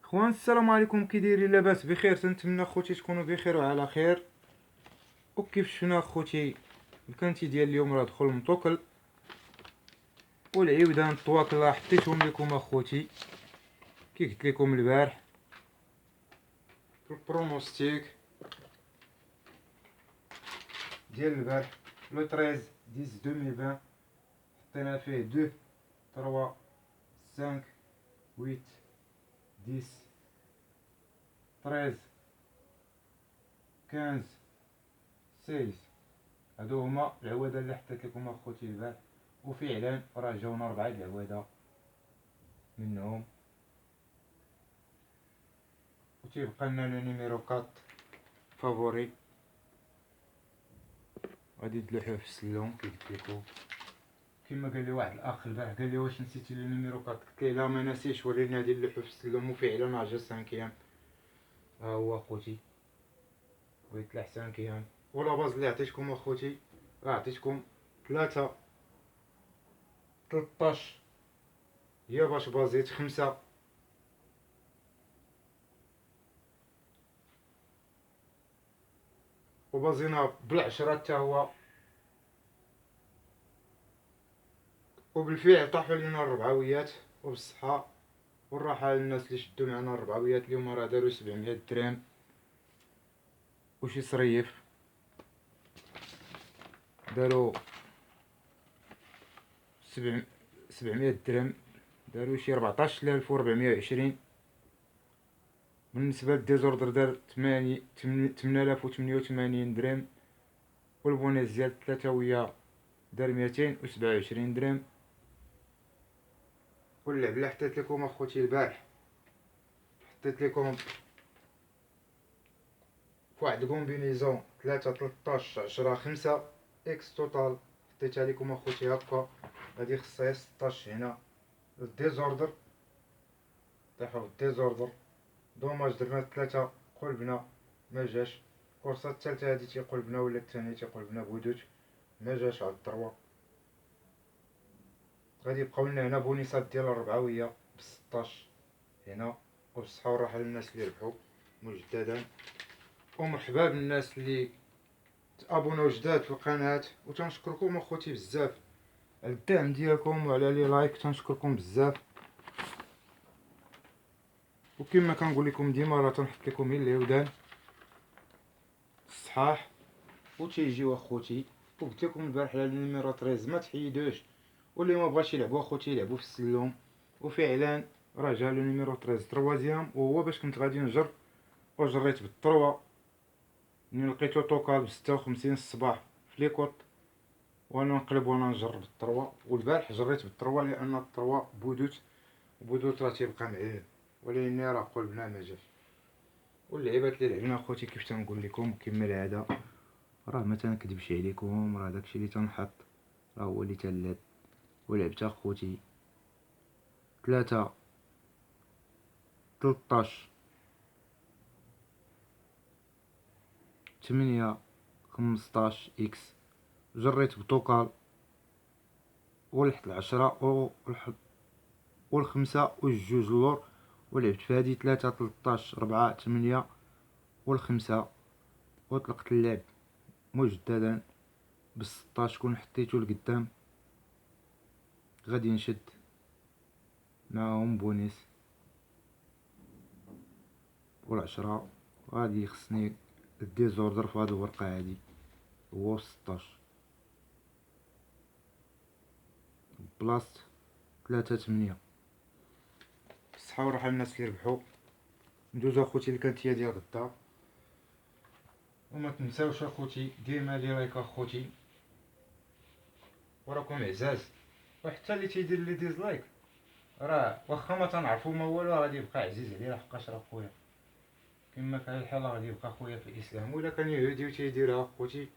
خوان السلام عليكم، كي دايرين؟ لاباس بخير؟ تنتمنى خوتي تكونوا بخير وعلى خير. وكيف شفنا خوتي الكانتي ديال اليوم راه دخل مطوكل، والعيودان الطواكل حطيتهم لكم اخوتي كي قلت لكم البارح. البروموستيك ديال البارح لو 13 10 2020 حطينا فيه 2 3 5 8 10 13 15 16. هادو هما العواده اللي حطيت لكم اخوتي البارح، وفعلا راه جاونا 4 العواده منهم، وتيبقى لنا لو نيميرو 4 فافوري غادي تلوحوه في السلوم كي قلت لكم. كما قال لي واحد الاخ البارح، قال لي واش نسيتي لو نيميرو 4؟ قلت ليه لا ما نسيتش، ولكن غادي نلوحو في السلوم، وفعلا راه جا 5 ايام. ها هو اخوتي ويطلع 5 ايام. ولا باز اللي عطيتكم اخوتي راه عطيتكم 3 13 هي باش بازيت 5 وبازينا بالعشرة حتى هو، وبالفعل طاحوا لينا الربعويات وبالصحة والراحة للناس اللي شدوا معنا الربعويات. اليوم راه داروا 700 درهم وشي صريف، داروا 700 درهم، داروا شي 14420. بالنسبة للديزوردر دار 8088 درهم، والبونيس ديال الثلاثوية دار 227 درهم. واللعب اللي حطيت لكم اخوتي البارح، حطيت لكم فواحد كومبينيزون 3 13 10 5 اكس توتال، حطيتها لكم اخوتي هكا. غادي خصها 16 هنا. الديزوردر طيحو الديزوردر، دوماج درنا 3 قلبنا ما جاش. الكورسه الثالثه هادي تيقلبنا ولا الثانيه تيقلبنا بودوت ما جاش على الدروه. غادي يبقاو لنا هنا بونيسات ديال الربعويه ب 16 هنا. وبالصحه والراحه للناس اللي ربحوا مجددا، ومرحبا بالناس اللي تابوناو جداد في القناه. وتنشكركم اخوتي بزاف على الدعم ديالكم وعلى لي لايك، تنشكركم بزاف. وكما كنقول لكم ديما راه تنحط لكم غير العودان الصحاح وتيجيو اخوتي. وقلت لكم البارح على النيميرو 13 ما تحيدوش، واللي ما بغاش يلعبوا اخوتي يلعبوا في السلوم. وفعلا راه جا لو نيميرو 13 تروازيام، وهو باش كنت غادي نجر وجريت بالطروا ملي لقيتو طوكال ب56 الصباح في ليكوط، وانا نقلب وانا نجر بالطروا. والبارح جريت بالطروا لان الطروا بودوت راه تيبقى معلم، ولكن راه قلبنا ما جاش. واللعيبات اللي لعبنا اخوتي كيف تنقول لكم كما العاده راه ما تنكذبش عليكم، راه داكشي اللي تنحط راه هو اللي تلات. ولعبت اخوتي 3 13 8 15 اكس، جريت بطوكال ولحت 10 والخمسة والجوج اللور. ولعبت في هادي 3 13 4 8 والخمسة، وطلقت اللعب مجددا ب16. كون حطيتو لقدام غادي نشد معاهم بونيس والعشرة. غادي خصني الديزوردر في هاد الورقة هادي هو 16 بلاصة 3 8. الصحة والراحة للناس اللي ربحو. ندوزو اخوتي الكانتيا ديال غدا، وما تنساوش اخوتي ديما لي لايك اخوتي، وراكم عزاز. وحتى اللي تيدير لي ديزلايك راه واخا ما تنعرفو ما والو غادي يبقى عزيز عليه، لحقاش راه خويا كما كان الحال غادي يبقى خويا في الاسلام. ولا كان يهودي وتيديرها اخوتي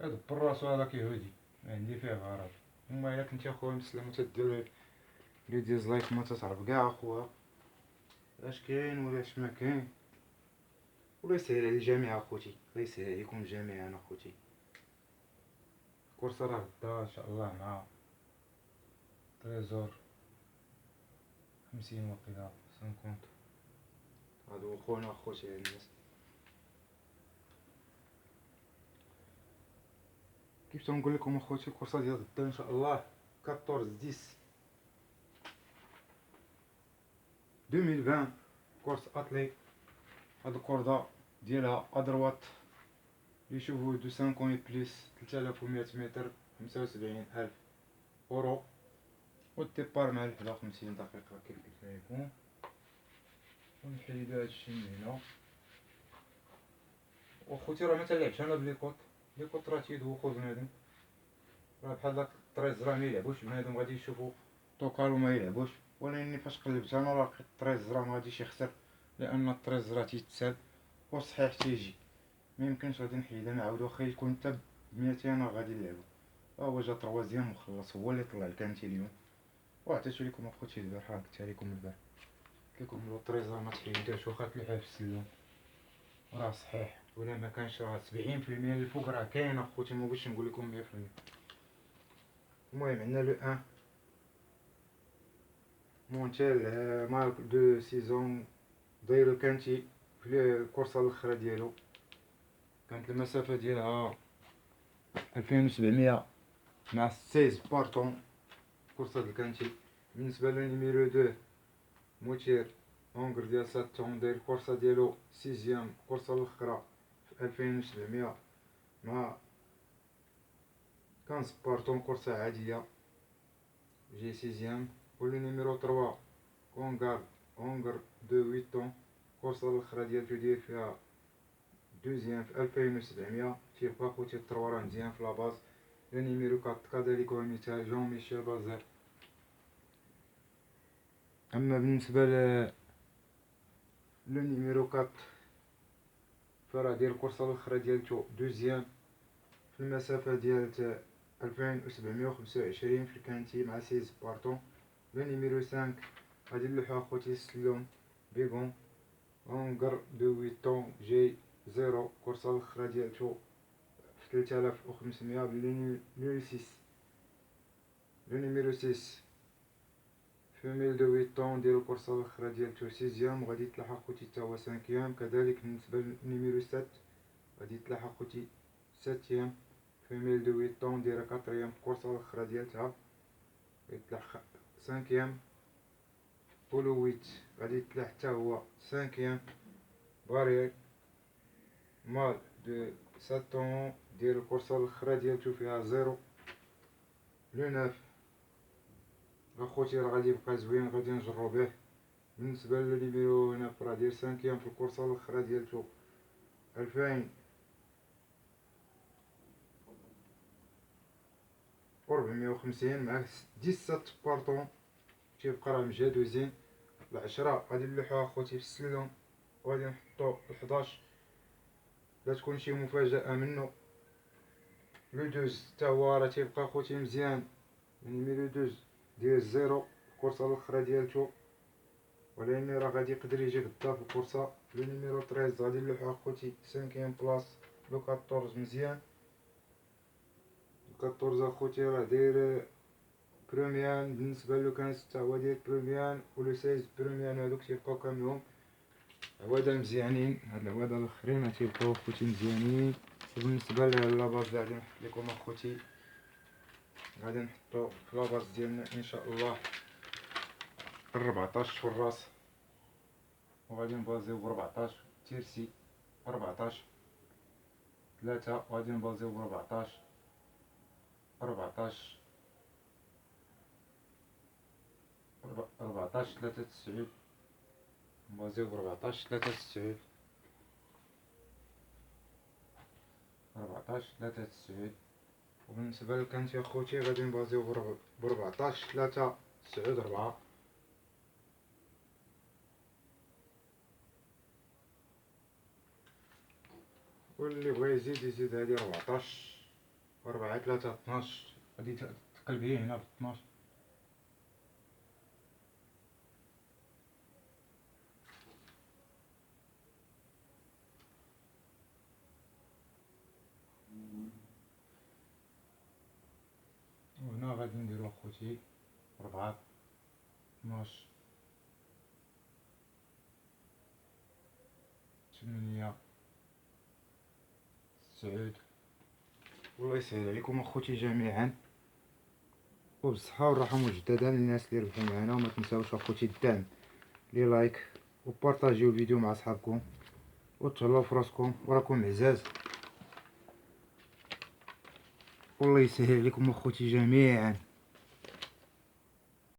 يدبر راسو هذاك يهودي ما عندي فيه غرض. اما الا كنتي اخويا مسلم وتدير لي ديزلايك ما تتعرف كاع اخويا اش كاين ولا اش ما كاين. الله يسهل على الجميع اخوتي، الله يسهل عليكم جميعا اخوتي. الكورس راه غدا ان شاء الله مع تريزور 50 وقيلا 50. هادو خونا خوتي هاد الناس. كيف تنقول لكم اخوتي، الكورسه ديال غدا ان شاء الله 14/10 2020 كورس اتلي. هاد الكورده ديالها ادروات اللي يشوفوا دو 5 بليس 3100 متر 75,000 اورو، والديبار مع 51 دقيقه كيف قلت لكم. ونحيدو هادشي من هنا. وخوتي راه متلعبش انا بليكوط، ليكوط راه تيدوخو بنادم، راه بحال داك الطريز راه ميلعبوش بنادم غادي يشوفو طوكال وما يلعبوش. ولكن فاش قلبت انا راه لقيت الطريز راه مغاديش يخسر، لان الطريز راه تيتسال وصحيح تيجي. ميمكنش غادي نحيدها نعاود واخا يكون حتى ب200 راه غادي نلعبو. ها هو جا تروازيام وخلص، هو اللي طلع الكانتي اليوم. وعطيتو لكم اخوتي البارحه، قلت لكم البارح قلت لكم لو الطريز راه ما تحيدهاش واخا تلوحها في السلوم راه صحيح، ولا ما كانش راه 70% الفوق راه كاين اخوتي، ما بغيتش نقول لكم 100%. المهم عندنا لو 1 مونتيل مارك دو سيزون دايرو كانتي في الكورسه الاخرى ديالو، كانت المسافه ديالها 2700 مع 16 بارطون كورسه الكانتي. بالنسبه للنيميرو 2 موتير اونغر ديال 7 طون داير الكورسه ديالو 6 كورسه الاخرى في 2700 مع 15 بارطون كورسه عاديه جي 6. ولو نيميرو 3 كونغار اونغر دو 8 طون الكورسه الاخرى ديالتو داير فيها 2 في 2700. تيبقى خوتي التروا راه مزيان في لاباز. لو نيميرو 4 كذلك هو مثال جون ميشيل بازار. اما بالنسبه لو نيميرو 4 فراه داير الكورسه الاخرى ديالتو 2 في المسافه ديال 2725 في الكانتي مع 6 بارطون. لو نيميرو 5 غادي نلوحو اخوتي السلوم بيغون اونغر دو 8 طون جي 0 الكورسه الاخرى ديالتو في 3500. لو نيميرو 6 فيميل دو 8 طون ديال الكورسه الاخرى ديالتو 6 وغادي يتلاحق خوتي حتى هو 5. كذلك بالنسبه للنيميرو 7 غادي يتلاحق خوتي 7 فيميل دو 8 طون دايره 4 في الكورسه الاخرى ديالتها يتلاحق 5. بولو 8 غادي يتلاحق حتى هو 5. بارير مال دو 7 طون ديال الكورسه الاخرى ديالتو فيها 0. لو 9 اخوتي راه غادي يبقى زوين غادي نجرو به. بالنسبه للنيميرو 9 راه داير 5 في الكورسه الاخرى ديالتو 2450 مع 17 بارطون تيبقى راه مجهد وزين. العشرة غادي نلوحوها اخوتي في السلوم وغادي نحطو 11 لا تكون شي مفاجأة منو. لو 12 حتى هو راه تيبقى خوتي مزيان. نيميرو 12 ديال 0 الكورسه الاخرى ديالتو، ولكن راه غادي يقدر يجي غدا في الكورسه. لو نيميرو 13 غادي نلوحو اخوتي 5 بلاص. لو 14 مزيان. 14 اخوتي راه داير بروميان. بالنسبه لو 15 حتى هو داير بروميان. ولو 16 بروميان هادوك تيبقاو كاملهم عواده مزيانين. هاد العواده الاخرين تيبقاو اخوتي مزيانين. وبالنسبه للاباز اللي غادي نحط لكم اخوتي غادي نحطو في لاباز ديالنا ان شاء الله 14 في الراس، وغادي نبازيو ب 14 تيرسي 14 3 وغادي نبازيو ب 14 14 14 3 9 نبازيو ب 14 3 9 14 3 9. وبالنسبه للكانتي اخوتي غادي نبازيو ب 14 3 9 4. واللي بغى يزيد يزيد هادي 14 4 3 12 غادي تقلبيه هنا ب 12. وهنا غادي نديرو اخوتي 4 12 8 9. والله يسهل عليكم اخوتي جميعا، وبالصحة والراحة مجددا للناس اللي ربحوا معنا. وما تنساوش اخوتي الدعم، لي لايك وبارطاجيو الفيديو مع صحابكم، وتهلاو في راسكم وراكم عزاز. والله يسهل عليكم اخوتي جميعا.